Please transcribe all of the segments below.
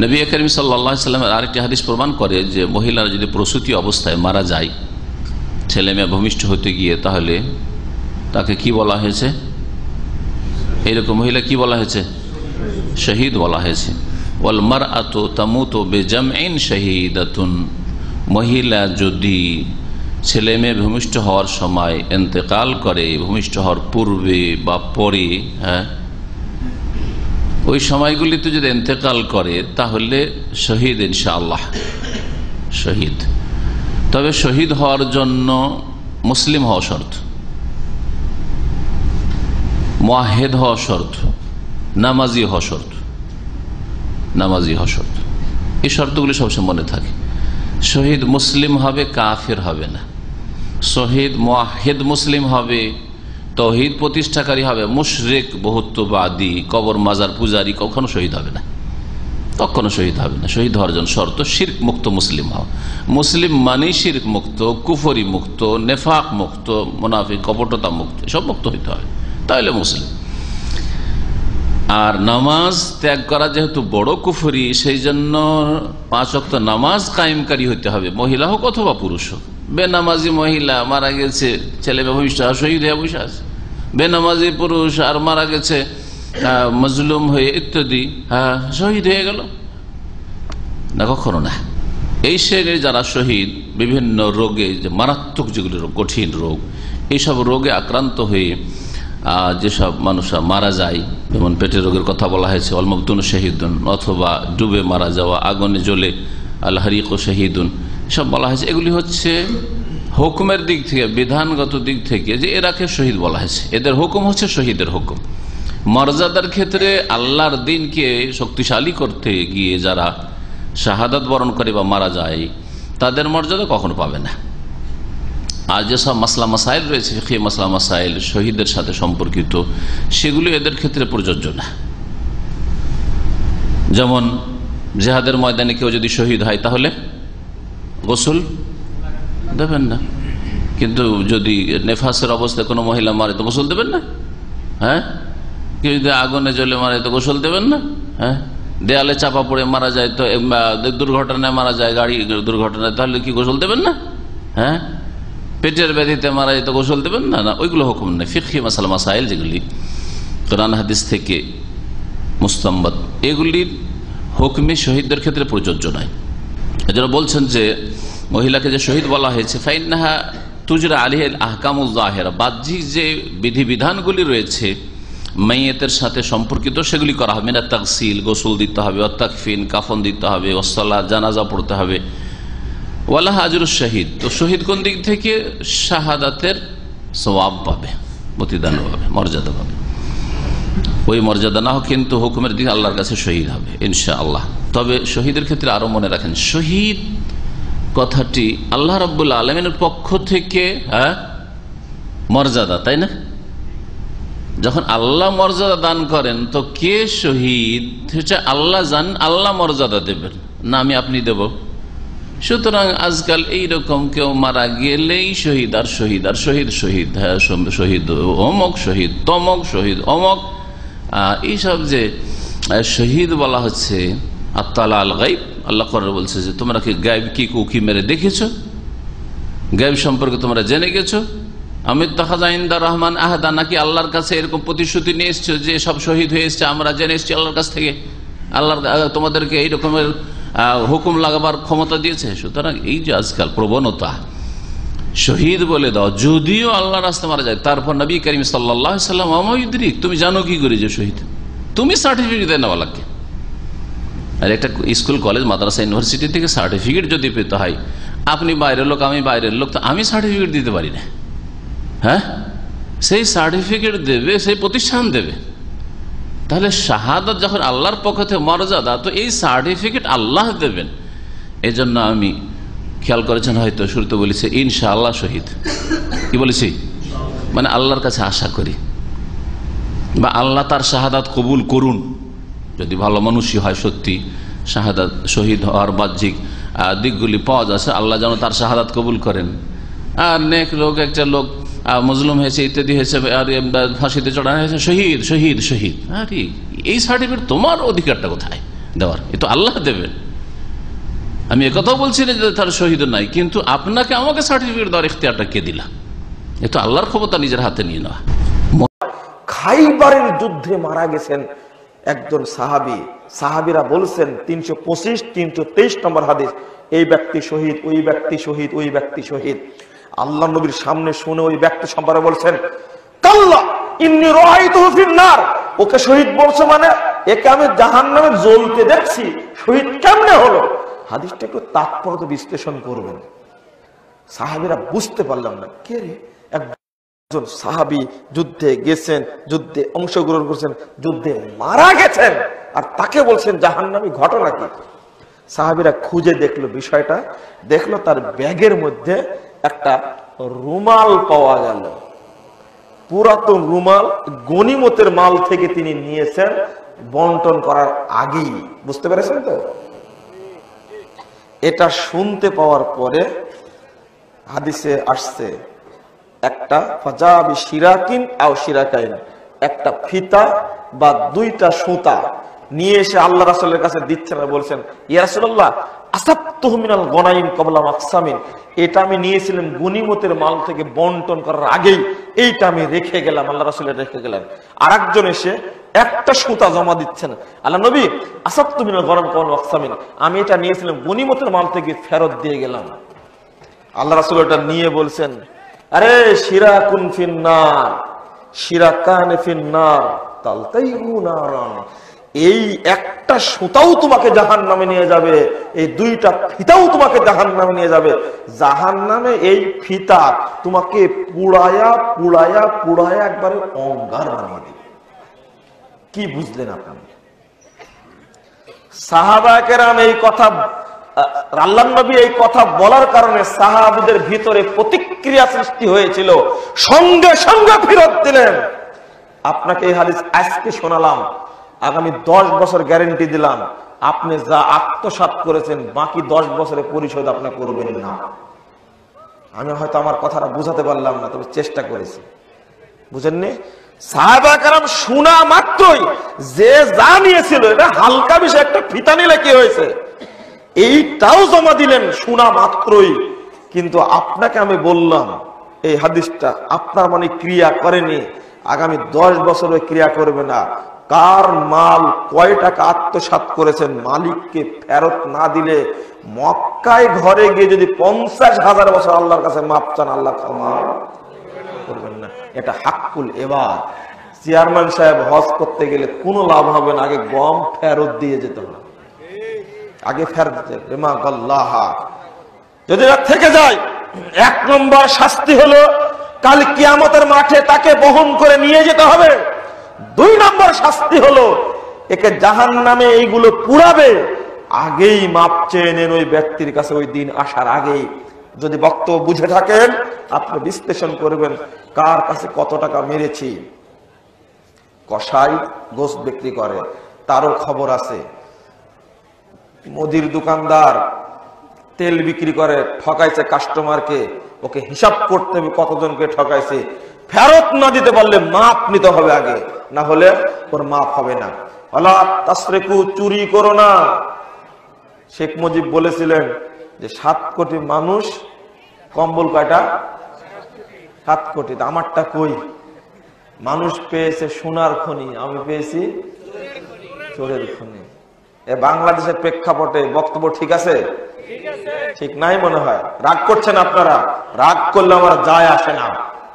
নবী করিম সাল্লাল্লাহু আলাইহি ওয়াসাল্লামের আরেকটি হাদিস প্রমাণ করে যে মহিলারা যদি প্রসূতি অবস্থায় মারা যায়, ছেলে মেয়ে ভূমিষ্ঠ হতে গিয়ে, তাহলে তাকে কি বলা হয়েছে? এইরকম মহিলা কি বলা হয়েছে? শহীদ বলা হয়েছে। ওয়াল মারআতু তামুতু বিজামইন শাহীদাতুন, মহিলা যদি ছেলে মেয়ে ভূমিষ্ঠ হওয়ার সময় ইন্তেকাল করে, ভূমিষ্ঠ হওয়ার পূর্বে বা পরে, ওই সময়গুলিতে যদি ইন্তেকাল করে তাহলে শহীদ ইনশাআল্লাহ, শহীদ। তবে শহীদ হওয়ার জন্য মুসলিম হওয়া শর্ত, মুআহ্হিদ হওয়া শর্ত, নামাজি হওয়া শর্ত, নামাজি হওয়া শর্ত। এই শর্তগুলি সবসময় মনে থাকে। শহীদ মুসলিম হবে, কাফের হবে না। শহীদ মুআহ্হিদ মুসলিম হবে, তাওহীদ প্রতিষ্ঠাকারী হবে। মুশরিক, বহুত্ববাদী, কবর মাজার পূজারী কখনো শহীদ হবে না, কখনো শহীদ হবে না। শহীদ হওয়ার জন্য শর্ত শিরক মুক্ত মুসলিম হওয়া। মুসলিম মানে শিরক মুক্ত, কুফরি মুক্ত, নেফাক মুক্ত, মুনাফিক, কপটতা মুক্ত, সব মুক্ত হইতে হবে, তাহলে মুসলিম। আর নামাজ ত্যাগ করা যেহেতু বড় কুফরি, সেই জন্য 5 ওয়াক্ত নামাজ কায়েমকারী হতে হবে, মহিলা হোক অথবা পুরুষ হোক। বেনামাজি মহিলা মারা গেছে, ছেলে ভূমিষ্ঠ শহীদ হয়ে বসে আছে। বেনামাজি পুরুষ আর মারা গেছে মজলুম হয়ে ইত্যাদি, শহীদ হয়ে গেল না, কখনো না। এই শ্রেণীর যারা শহীদ বিভিন্ন রোগে, যে মারাত্মক যেগুলি রোগ, কঠিন রোগ, এইসব রোগে আক্রান্ত হয়ে যেসব মানুষরা মারা যায়, যেমন পেটের রোগের কথা বলা হয়েছে ওয়াল মাবতুন শাহীদুন, অথবা ডুবে মারা যাওয়া, আগুনে জ্বলে আল হারিক শাহীদুন, সব বলা হয়েছে। এগুলি হচ্ছে হুকুমের দিক থেকে, বিধানগত দিক থেকে যে এরাকে শহীদ বলা হয়েছে, এদের হুকুম হচ্ছে শহীদের হুকুম। মর্যাদার ক্ষেত্রে আল্লাহর দ্বীনকে শক্তিশালী করতে গিয়ে যারা শাহাদাত বরণ করে বা মারা যায়, তাদের মর্যাদা কখনো পাবে না। আর যেসব মাসলা মাসাইল রয়েছে, ফিকহি মাসলা মাসাইল শহীদের সাথে সম্পর্কিত, সেগুলি এদের ক্ষেত্রে প্রযোজ্য না। যেমন জিহাদের ময়দানে কেউ যদি শহীদ হয় তাহলে গোসল দেবেন না, কিন্তু যদি নেফাসের অবস্থায় কোনো মহিলা মারে তো গোসল দেবেন না। কেউ যদি আগুনে জ্বলে মারে তো গোসল দেবেন না। দেয়ালে চাপা পড়ে মারা যায়, তো দুর্ঘটনায় মারা যায়, গাড়ি দুর্ঘটনায়, তাহলে কি গোসল দেবেন না? পেটের ব্যাধিতে মারা যায় তো গোসল দেবেন না? না, ওইগুলো হুকুম নেই। ফিকহি মাসালা মাসাইল যেগুলি কোরআন হাদিস থেকে মুস্তাম্বাদ, এগুলির হুকমে শহীদদের ক্ষেত্রে প্রযোজ্য নয়। এজন্য বলছেন যে মহিলাকে যে শহীদ বলা হয়েছে, ফাইন্নাহা তুজরা আলাইহিল আহকামুজ জাহিরা, বাহ্যিক যে বিধিবিধানগুলি রয়েছে মাইয়েতের সাথে সম্পর্কিত, সেগুলি করা হবে। মিনাত তাগসিল, গোসল দিতে হবে, ওয়াত তাকফিন, কাফন দিতে হবে, ওয়াসসালাত, জানাজা পড়তে হবে, ওয়ালাহা আজরুশ শাহীদ। তো শহীদ কোন দিক থেকে? শাহাদাতের সওয়াব পাবে, প্রতিদান পাবে, মর্যাদা পাবে। ওই মর্যাদা না হোক কিন্তু হুকুমের দিকে আল্লাহর কাছে শহীদ হবে ইনশাআল্লাহ। তবে শহীদের ক্ষেত্রে আরো মনে রাখেন, শহীদ কথাটি আল্লাহ রাব্বুল আলামিনের পক্ষ থেকে মর্যাদা, তাই না? যখন আল্লাহ মর্যাদা দান করেন, তো কে শহীদ সেটা আল্লাহ জান, আল্লাহ মর্যাদা দেবেন না আমি আপনি দেব। সুতরাং আজকাল এইরকম কেউ মারা গেলেই শহীদ আর শহীদ আর শহীদ, শহীদ শহীদ অমক, শহীদ তমক, শহীদ অমক, এইসব যে শহীদ বলা হচ্ছে। আত্তালা আল গাইব, আল্লাহ কোরআনে বলছে যে তোমরা কি গায়েব কি উকি মেরে দেখেছো? গায়েব সম্পর্কে তোমরা জেনে গেছো? আমির তাখাযা ইনদা রহমান আহাদা, নাকি আল্লাহর কাছে এরকম প্রতিশ্রুতি নিয়ে এসছো যে সব শহীদ হয়ে এসছে, আমরা জেনে এসছি আল্লাহর কাছ থেকে, আল্লাহ তোমাদেরকে এই রকমের হুকুম লাগাবার ক্ষমতা দিয়েছে। সুতরাং এই যে আজকাল প্রবণতা শহীদ বলে দাও, যদিও আল্লাহ রাস্তায় মারা যায়, তারপর নবী করিম সাল্লাল্লাহু আলাইহি ওয়াসাল্লাম আমায়ুদ্রিক, তুমি জানো কি করে যে শহীদ? তুমি সার্টিফিকেট দেন না লাগে। আর একটা স্কুল কলেজ মাদ্রাসা ইউনিভার্সিটি থেকে সার্টিফিকেট যদি পেতে হয়, আপনি বাইরের লোক আমি বাইরের লোক, তো আমি সার্টিফিকেট দিতে পারি না। সেই সার্টিফিকেট দেবে সেই প্রতিষ্ঠান দেবে। তাহলে শাহাদাত যখন আল্লাহর পক্ষ থেকে মর্যাদা, তো এই সার্টিফিকেট আল্লাহ দেবেন। এই জন্য আমি খেয়াল করেছেন হয়তো শুরুতে বলেছি ইনশাআল্লাহ শহীদ, কি বলেছি? মানে আল্লাহর কাছে আশা করি, বা আল্লাহ তার শাহাদাত কবুল করুন। যদি ভালো মানুষই হয়, সত্যি শাহাদাত শহীদ হওয়ার বাহ্যিক দিকগুলি পাওয়া যাচ্ছে, আল্লাহ যেন তার শাহাদাত কবুল করেন। আর নেক লোক, একটা লোক মজলুম হয়েছে, ইত্যাদি হয়েছে, আর ফাঁসিতে চড়ানো হয়েছে, শহীদ শহীদ শহীদ। আরে এই সার্টিফিকেট তোমার অধিকারটা কোথায়? দেওয়ার, এ তো আল্লাহ দেবেন। আমি একথাও বলছি না যে তার শহীদ নাই, কিন্তু আপনাকে আমাকে সার্টিফিকেট দেওয়ার ইখতিয়ারটা কে দিলা? এ তো আল্লাহর ক্ষমতা নিজের হাতে নিয়ে নেওয়া। খাইবারের যুদ্ধে মারা গেছেন একজন সাহাবী, সাহাবীরা বলছেন 325, 323 নম্বর হাদিস, এই ব্যক্তি শহীদ, ওই ব্যক্তি শহীদ, ওই ব্যক্তি শহীদ। আল্লাহ নবীর সামনে শুনে ওই ব্যক্তি সম্পর্কে বলছেন, কাল্লা ইন্নী রাআইতুহু ফিন-নার, ওকে শহীদ বলছে মানে একে আমি জাহান্নামে জ্বলতে দেখছি, শহীদ কেমনে হলো? হাদিসটা একটু তাৎপর্য বিশ্লেষণ করবেন। সাহাবীরা বুঝতে পারলাম না, কে রে? একজন সাহাবী যুদ্ধে গেছেন, যুদ্ধে অংশগ্রহণ করছেন, যুদ্ধে মারা গেছেন, আর তাকে বলছেন জাহান্নামী, ঘটনা কি? সাহাবীরা খুঁজে দেখলো বিষয়টা, দেখলো তার ব্যাগের মধ্যে একটা রুমাল পাওয়া গেল, পুরাতন রুমাল, গনিমতের মাল থেকে তিনি নিয়েছেন বন্টন করার আগেই। বুঝতে পেরেছেন তো? এটা শুনতে পাওয়ার পরে হাদিসে আসছে একটা ফাজাবি শিরাকিন আও শিরাকাইন, একটা ফিতা বা দুইটা সুতা নিয়ে এসে আল্লাহ রাসূলের কাছে দিচ্ছেন আর বলছেন, ইয়া রাসূলুল্লাহ আসাবতুহু মিনাল গনাইম ক্বাবলা মাকসামিন, এটা আমি নিয়েছিলাম গনিমতের মাল থেকে বন্টন করার আগেই, এইটা আমি রেখে গেলাম, আল্লাহ রাসূলের রেখে গেলেন। আরেকজন এসে একটা সুতা জমা দিচ্ছেন, আল্লাহ নবী আসাবতু মিনাল গনাইম ক্বাবলা মাকসামিন, আমি এটা নিয়েছিলাম গনিমতের মাল থেকে ফেরত দিয়ে গেলাম। আল্লাহ রাসূল এটা নিয়ে বলছেন, আরে শিরাকুন ফিন্নার শিরাকান ফিন্নার তালতাইহুনা নারান, এই একটা সুতাও তোমাকে জাহান্নামে নিয়ে যাবে, এই দুইটা ফিতাও তোমাকে জাহান্নামে নিয়ে যাবে। জাহান্নামে এই ফিতা তোমাকে পুড়ায়া পুড়ায়া পুড়ায়া একবারে অঙ্গার বানিয়ে দিবে। কি বুঝলেন আপনি? সাহাবায়ে কেরাম এই কথা, আল্লাহর নবী এই কথা বলার কারণে সাহাবীদের ভিতরে প্রতিক্রিয়া সৃষ্টি হয়েছিল, সঙ্গে সঙ্গে ফেরত দিলেন। আপনাকে এই হাদিস আজকে শোনালাম, আগামী 10 বছর গ্যারান্টি দিলাম, আপনি যা আত্মসাৎ করেছেন বাকি 10 বছরের পরিশোধ আপনি করবেন না। আমি হয়তো আমার কথাটা বুঝাতে পারলাম না, তবে চেষ্টা করেছি। বুঝেননি? সাহাবায়ে কেরাম শোনা মাত্রই যে যা নিয়েছিল, এটা হালকা বিষয়, একটা ফিতা নিলে কি হয়েছে, এইটাও জমা দিলেন শোনা মাত্রই। কিন্তু আপনাকে আমি বললাম এই হাদিসটা আপনার মনে ক্রিয়া করেনি, আগামী 10 বছরে ক্রিয়া করবে না। কার মাল কয় টাকা আত্মসাৎ করেছেন, মালিককে ফেরত না দিলে মক্কায় ঘরে গিয়ে যদি 50,000 বছর আল্লাহর কাছে মাপ চান, আল্লাহ ক্ষমা করবেন না। এটা হাক্কুল এবার। চেয়ারম্যান সাহেব হজ করতে গেলে কোনো লাভ হবে না, আগে গম ফেরত দিয়ে যেতে হবে, আগে ফেরত দিতে। যদি থেকে যায়, 1 নম্বর শাস্তি হলো কাল কিয়ামতের মাঠে তাকে বহন করে নিয়ে যেতে হবে। 2 নম্বর শাস্তি হলো একে জাহান্নামে এইগুলো পুড়াবে, আগেই মাপ চেয়ে নেন ওই ব্যক্তির কাছে, ওই দিন আসার আগেই। যদি বক্তব্য বুঝে থাকেন আপনি বিশ্লেষণ করবেন কার কাছে কত টাকা মেরেছি। কসাই গোশত বিক্রি করে, তারও খবর আছে। মুদির দোকানদার তেল বিক্রি করে, ঠকাইছে কাস্টমারকে, ওকে হিসাব করতে হবে কতজনকে ঠকাইছে। ফেরত না দিতে পারলে মাপ নিতে হবে আগে, না হলে ওর মাপ হবে না। ওয়ালা তাসরিকু, চুরি করো না। শেখ মুজিব বলেছিলেন যে 7 কোটি মানুষ, কম্বল কয়টা? 7 কোটি। আমারটা কই? মানুষ পেয়েছে সোনার খনি, আমি পেয়েছি চোরের খনি। বাংলাদেশের প্রেক্ষাপটে বক্তব্য ঠিক আছে? ঠিক নাই মনে হয়। রাগ করছেন আপনারা, রাগ করলে আমার যায় আসে না।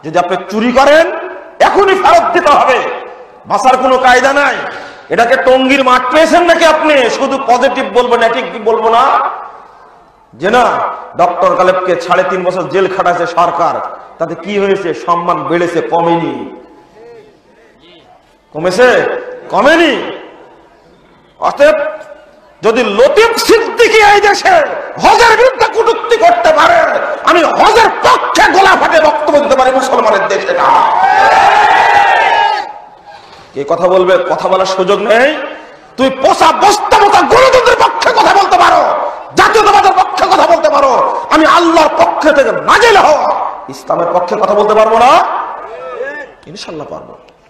যদি আপনি চুরি করেন এখনই ফেরত দিতে হবে, বাঁচার কোনো কায়দা নাই। এটাকে টঙ্গীর মাঠ পেয়েছেন নাকি আপনি? শুধু পজিটিভ বলবেন, ঠিক কি বলবো না? যে না, ডক্টর গালেবকে 3.5 বছর জেল খাটাইছে সরকার, তাতে কি হয়েছে? সম্মান বেড়েছে, কমেনি? কমেছে? কমেনি। অতএব যদি লতিফ সিদ্দিকী এই দেশে হজের বিরুদ্ধে কটূক্তি করতে পারে, আমি হজের পক্ষে গলা ফাটে বক্তব্য দিতে পারি মুসলমানের দেশে না। কে কথা বলবে? কথা বলার সুযোগ নেই। তুই পোষা বস্তা মতো গণতন্ত্রের পক্ষে কথা বলতে পারো, জাতীয়তাবাদের পক্ষে কথা বলতে পারো, আমি আল্লাহর পক্ষে থেকে নাজিল হওয়া ইসলামের পক্ষে কথা বলতে পারবো না? ইনশাআল্লাহ পারবো।